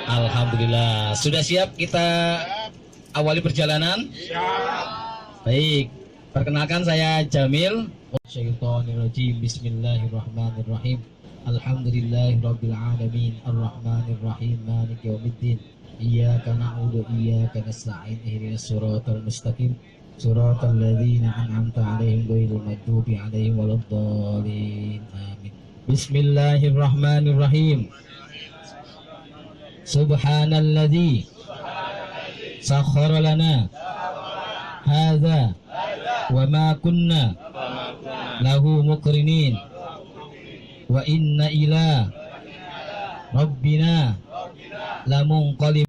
Alhamdulillah. Sudah siap kita awali perjalanan? Siap. Baik. Perkenalkan saya Jamil. Syaitonirrajim. Bismillahirrahmanirrahim. Alhamdulillahirabbil alamin. Arrahmanirrahim. Maliki yaumiddin. Iyyaka na'budu wa iyyaka nasta'in. Ihdinas siratal mustaqim. Siratal ladzina an'amta 'alaihim ghairil maghdubi 'alaihim waladdallin. Amin. Bismillahirrahmanirrahim. Subhanalladzi sakhkhara lana hadza wa ma kunna lahu muqrinin wa inna ila rabbina lamunqalibun.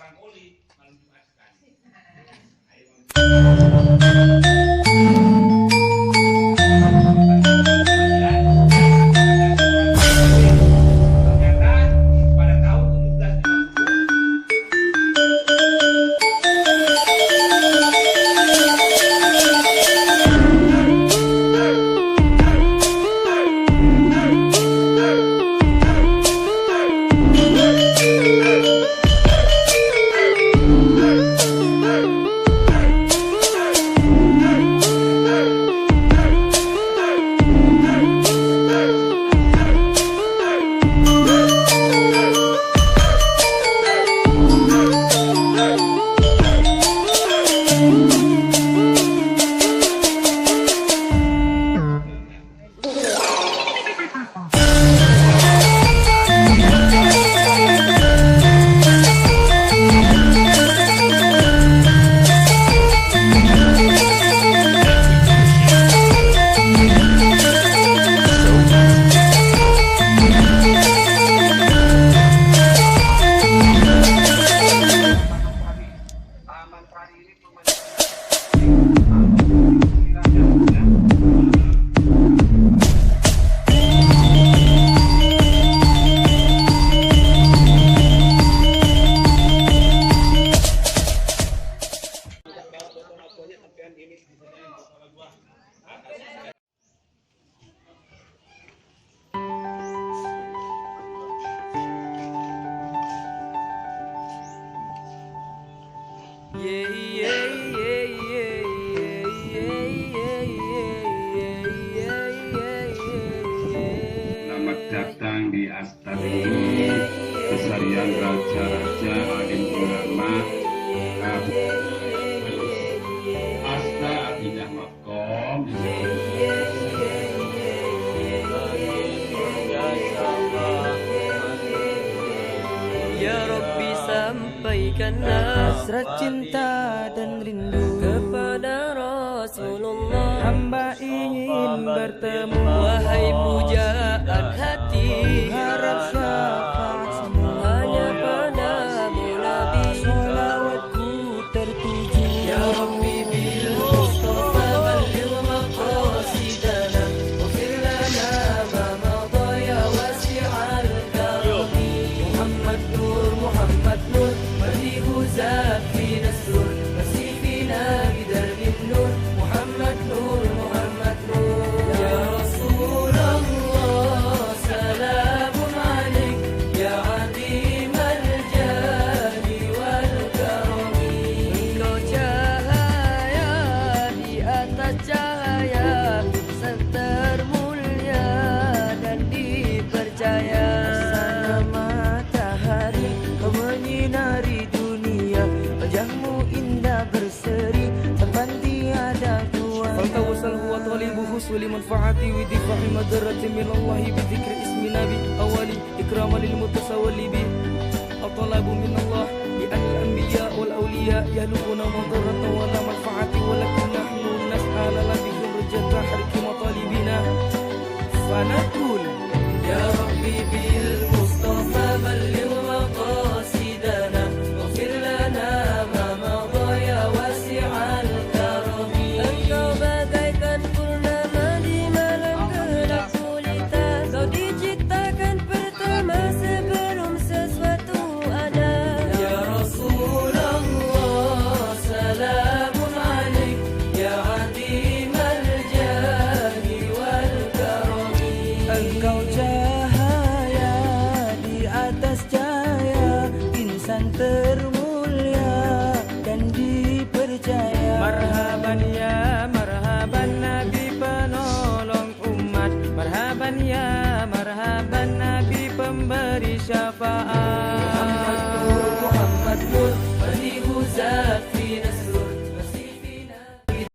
patroli malam Jumat sekali. Selamat datang di Asta ini, kesarian raja-raja alim ulama. Asta artinya makom. Ya Rabbi, sampaikanlah hasrat cinta dan rindu kepada Rasulullah. Hamba ingin bertemu, wahai pujaan hati, harap syafaatmu hanya padamu Nabi. Salawatku tertuju, ya Rabbi bil Mustafa balligh maqasidana waghfir lana ma madha ya wasi'al karami. Muhammad Nur malihu zat fi nasrul masih fina bidarmin nur. Muhammad Nur ya Rasulullah, salamun alaik ya azimal jali wal karami. Engkau cahaya di atas cahaya, sang termulia dan dipercaya. Sana matahari kau menyinari dunia, wajahmu indah berseri tampan tiada dua. Faltawasal huwa talibu husuli manfaati wa difa'i madarrati min Allah bi dzikri ismi nabi awali ikraman lil mutasawwili bi atalabu min Allah bi an al anbiya wal awliya yahlukuna madarratan wa la manfaati walakin nahnu nas'ala la bi rujata harki matalibina fanaqul ya Rabbi bil Mustafa balligh maqasidana waghfir lana ma madha ya wasi'al karami. Engkau bagaikan purnama di malam gelap gulita, kau diciptakan pertama sebelum sesuatu ada. Ya Rasulullah, salamun alaik ya azimal jali wal karami. Engkau cahaya di atas cahaya, insan termulia dan dipercaya.